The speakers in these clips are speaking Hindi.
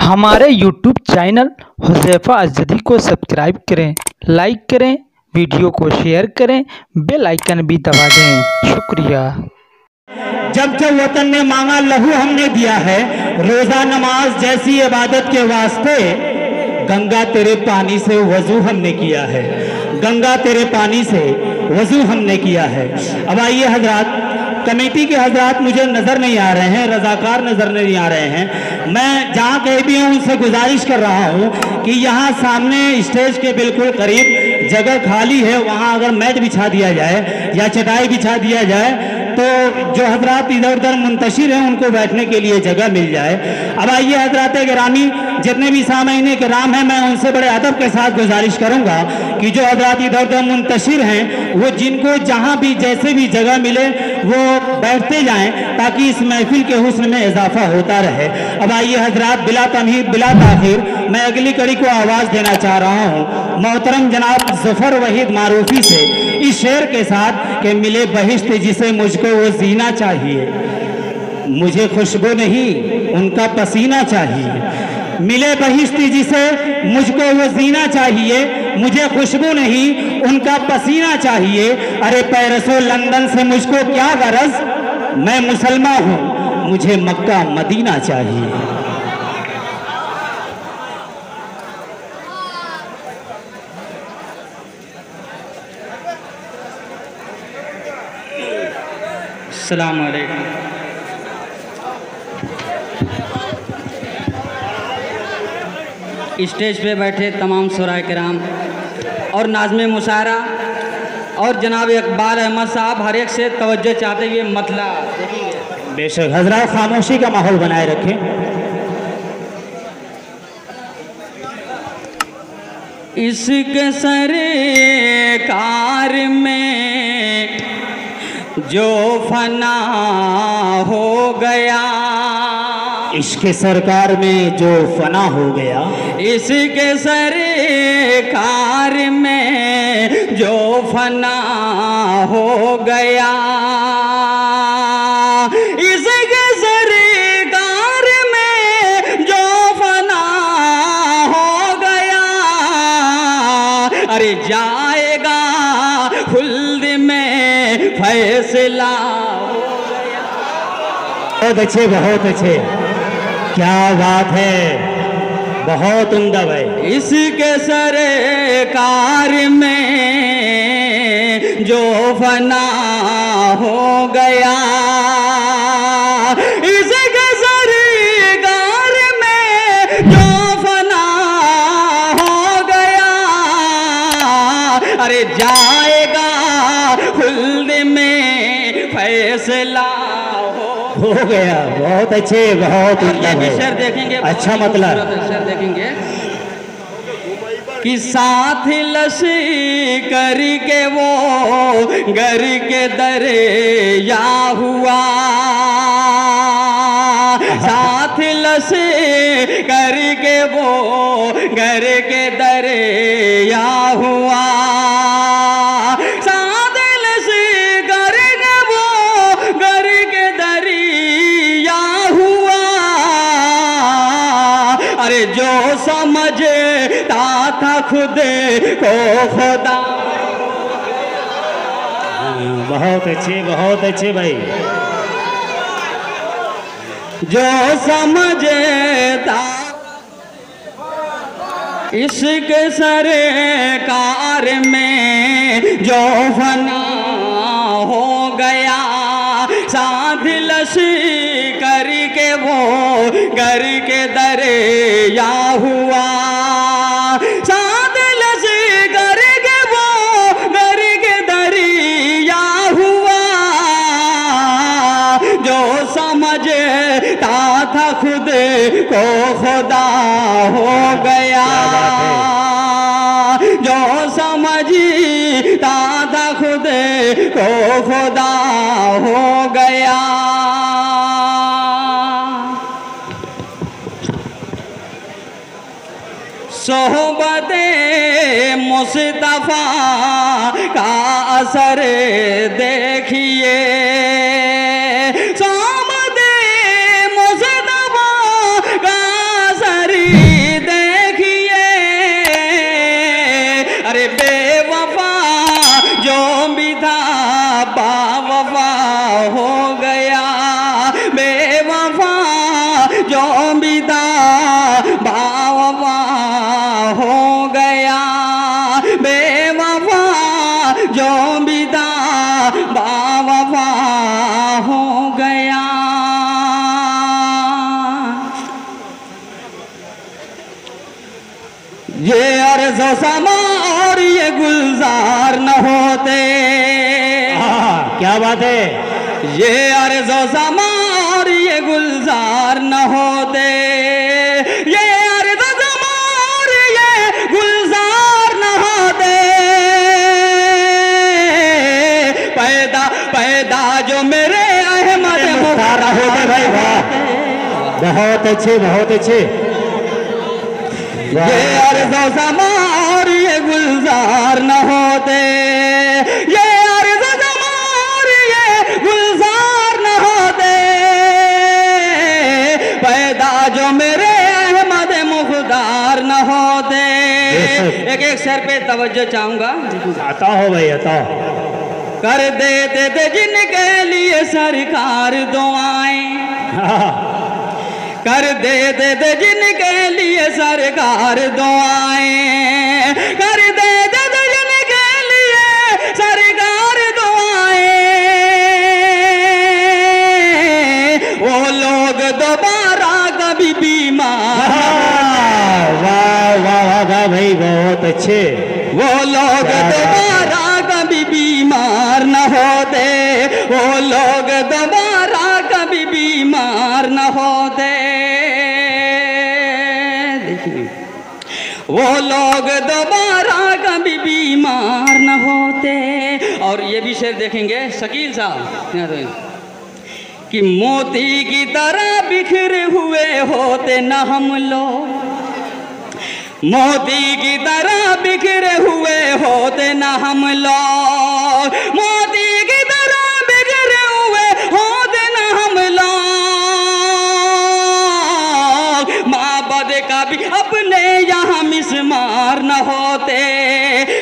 हमारे YouTube चैनल हुज़ैफ़ा अज़दी को सब्सक्राइब करें, लाइक करें, वीडियो को शेयर करें, बेल आइकन भी दबा दें। शुक्रिया। जब जब वतन ने मांगा लहू हमने दिया है, रोजा नमाज जैसी इबादत के वास्ते गंगा तेरे पानी से वजू हमने किया है, गंगा तेरे पानी से वजू हमने किया है। अब आइए हजरात, कमेटी के हजरात मुझे नज़र नहीं आ रहे हैं, रजाकार नज़र नहीं आ रहे हैं। मैं जहाँ कहीं भी हूँ उनसे गुजारिश कर रहा हूँ कि यहाँ सामने स्टेज के बिल्कुल करीब जगह खाली है, वहाँ अगर मैट बिछा दिया जाए या चटाई बिछा दिया जाए तो जो हजरात इधर उधर मुंतशिर हैं उनको बैठने के लिए जगह मिल जाए। अब आइए हजरात गिरामी, जितने भी सामईन किराम हैं, मैं उनसे बड़े अदब के साथ गुजारिश करूंगा कि जो हजरात इधर उधर मुंतशिर हैं वो जिनको जहां भी जैसे भी जगह मिले वो बैठते जाएं ताकि इस महफिल के हुस्न में इजाफा होता रहे। अब आइए हजरात, बिला तमहीद बिला ताखिर मैं अगली कड़ी को आवाज़ देना चाह रहा हूँ मोहतरम जनाब ज़फ़र वहीद मारूफी से इस शेर के साथ कि मिले बहिश्त जिसे मुझको वो जीना चाहिए, मुझे खुशबू नहीं उनका पसीना चाहिए। मिले बहिश्त जिसे मुझको वो जीना चाहिए, मुझे खुशबू नहीं उनका पसीना चाहिए। अरे पेरिसो लंदन से मुझको क्या गरज, मैं मुसलमान हूँ मुझे मक्का मदीना चाहिए। अस्सलाम वालेकुम। स्टेज पे बैठे तमाम शुराए किराम और नाज़्मे मुशायरा और जनाब इकबाल अहमद साहब हर एक से तवज्जो चाहते हुए मतला देखेंगे। बेशक हजरात खामोशी का माहौल बनाए रखें। इसके सरकार में जो फना हो गया, इसके सरकार में जो फना हो गया, इसके सरकार में जो फना हो गया, इसके सरकार में जो फना हो गया, अरे जाएगा खुल्द में फैसला हो गया। बहुत अच्छे, बहुत अच्छे, क्या बात है, बहुत उम्दा भाई। इसके सरकार में जो फना हो गया, इसके सरकार में जो फना हो गया, अरे जाएगा खुल्द में फैसला हो गया। बहुत अच्छे, बहुत उम्दा भाई। शेर देखेंगे, अच्छा मतलब शेर देखेंगे कि साथ लश्कर के वो घर के दरिया हुआ, साथ लश्कर के वो घर के दरिया हुआ, जो समझता था खुद को खुदा। बहुत अच्छे, बहुत अच्छे भाई। जो समझता इसके सरकार में जो फना हो गया, साथ लश्कर के वो घर के दरिया हुआ, साथ लश्कर के वो घर के दरिया हुआ, जो समझता था खुद को खुदा हो गया, जो समझता था खुद को खुदा हो गया। सोहबते मुस्तफा का असर देखिए, सोहबते मुस्तफा का असर विदा बावफा हो गया, बेवफा जो विदा बावफा हो गया। ये अर्ज़ो समा और ये गुलजार न होते। क्या बात है। ये अर्ज़ो समा और ये गुलजार न होते, ये अर्ज़ो समा और ये गुलजार न होते। पैदा पैदा जो मेरे अहमद मुख्तार होते भाई, वाह बहुत अच्छे बहुत अच्छे। ये अर्ज़ो समा और ये गुलजार न होते, ये अर्ज़ो समा और ये गुलजार न होते। पैदा जो मेरे अहमद मुख्तार न होते। एक एक शेर पे तवज्जो चाहूंगा। आता हो भाई आता हो। कर देते थे जिनके लिए सरकार दुआएं, कर देते थे जिनके लिए सरकार दुआएं, कर देते थे जिनके लिए सरकार दुआएं। वो लोग दोबारा कभी बीमार, वाह वाह वाह भाई बहुत अच्छे। वो लोग दोबारा कभी बीमार न होते, वो लोग दोबारा कभी बीमार न होते। वो लोग दोबारा कभी बीमार न होते। और ये भी शेर देखेंगे शकील साहब कि मोती की तरह बिखरे हुए होते न हम लोग, मोती की तरह बिखरे हुए होते न हम लोग, मोती की तरह बिखरे हुए होते न हम लोग। माबद का भी अपने यहाँ मिसमार न होते,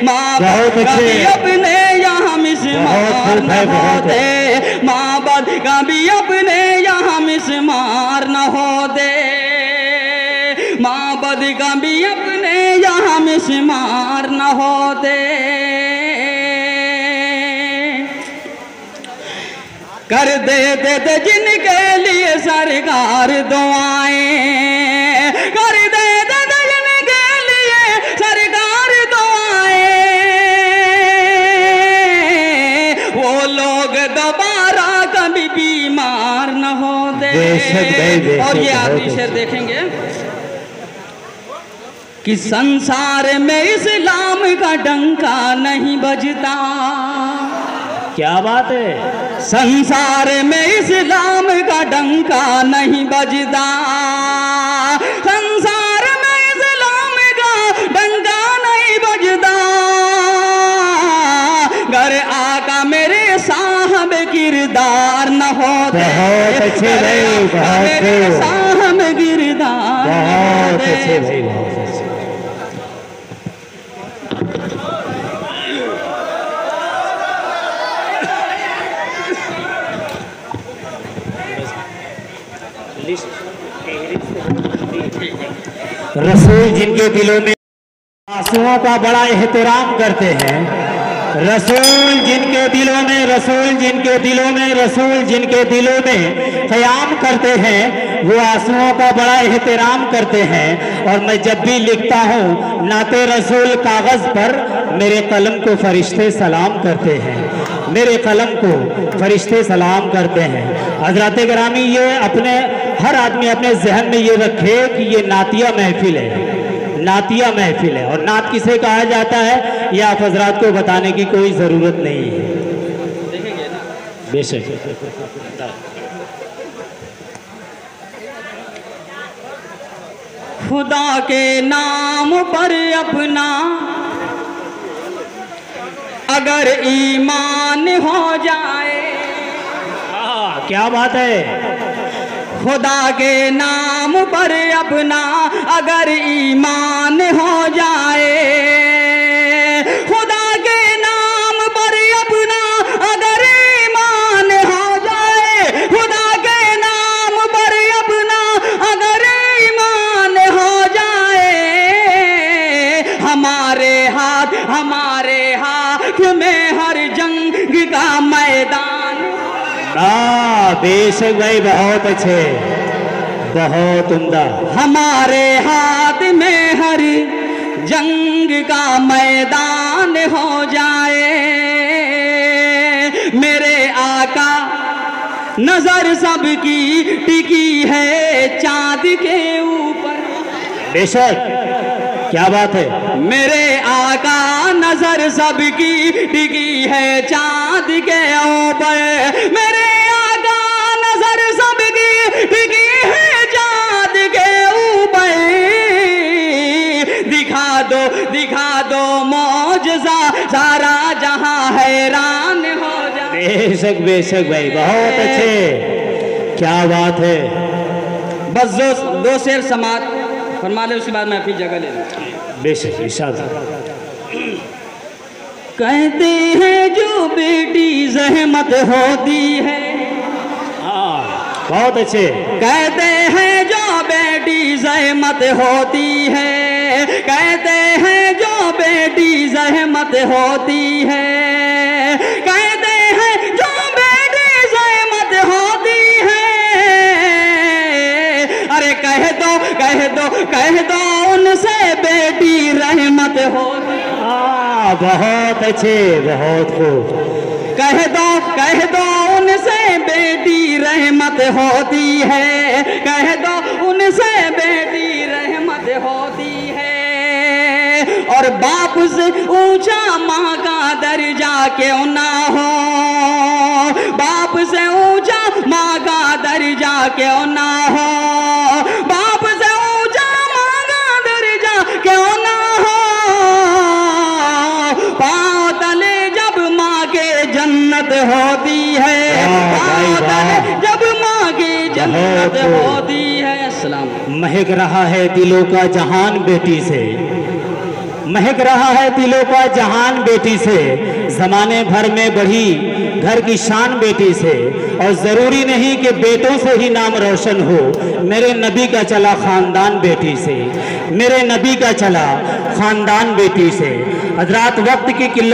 माबद का भी अपने यहाँ मिसमार न होते, माबद का भी अपने यहाँ मिसमार न होते, माबद का भी अपने यहाँ मिसमार न होते। कर देते थे जिनके लिए सरकार दुआएं, कर देते थे जिनके लिए सरकार दुआएं। वो लोग दोबारा कभी बीमार न होते। और ये आखिरी शेर देखेंगे कि संसार में इस्लाम का डंका नहीं बजता। क्या बात है। संसार में इस्लाम का डंका नहीं बजता, संसार में इस्लाम का डंका नहीं बजता। घर आका मेरे साहब किरदार न होते, बहुत अच्छे भाई बहुत साहब किरदार बहुत अच्छे भाई बहुत अच्छे। रसूल जिनके दिलों में आंसुओं का बड़ा एहतराम करते हैं, रसूल जिनके दिलों में, रसूल जिनके दिलों में, रसूल जिनके दिलों में क़याम करते हैं, वो आंसुओं का बड़ा एहतराम करते हैं। और मैं जब भी लिखता हूँ नाते रसूल कागज़ पर, मेरे कलम को फरिश्ते सलाम करते हैं, मेरे कलम को फरिश्ते सलाम करते हैं। हज़रात गिरामी, ये अपने हर आदमी अपने जहन में ये रखे कि ये नातिया महफिल है, नातिया महफिल है। और नात किसे कहा जाता है ये आप हजरात को बताने की कोई ज़रूरत नहीं है, बेशक। खुदा के नाम पर अपना अगर ईमान हो जाए, क्या बात है। खुदा के नाम पर अपना अगर ईमान हो जाए, खुदा के नाम पर अपना अगर ईमान हो जाए, खुदा के नाम पर अपना अगर बेशक भाई, बहुत अच्छे, बहुत उम्दा। हमारे हाथ में हर जंग का मैदान हो जाए, मेरे आका नजर सबकी टिकी है चांद के ऊपर। बेशक, क्या बात है। मेरे आका नजर सबकी टिकी है चांद के ऊपर, मेरे आका नजर सबकी टिकी है चांद के ऊपर। दिखा दो मौजज़ा, सारा जहां हैरान हो जाए। बेशक बेशक भाई, बहुत अच्छे, क्या बात है। बस दो शेर समात फरमा ले, उसके बाद मैं अपनी जगह ले लूँ। बेशक इरशाद। कहते हैं जो बेटी जहमत होती है, हाँ बहुत अच्छे। कहते हैं जो बेटी जहमत होती है, कहते हैं जो बेटी जहमत होती है, कहते हैं जो बेटी जहमत होती है। अरे कह दो उनसे बेटी रहमत होती। हाँ बहुत अच्छे, बहुत खूब। कह दो उनसे बेटी रहमत होती है, कह दो उनसे बेटी रहमत होती है। और बाप से ऊंचा माँ का दर्जा क्यों ना हो, बाप से ऊंचा माँ का दर्जा क्यों ना हो, बाप से ऊंचा माँ का दर्जा क्यों ना हो। पाँव तले जब माँ के जन्नत होती है, पाँव तले जब माँ की जन्नत होती है। अस्सलाम। महक रहा है दिलों का जहान बेटी से, महक रहा है दिलों का जहान बेटी से, जमाने भर में बढ़ी घर की शान बेटी से। और जरूरी नहीं कि बेटों से ही नाम रोशन हो, मेरे नबी का चला खानदान बेटी से, मेरे नबी का चला खानदान बेटी से। हजरात वक्त की किल्लत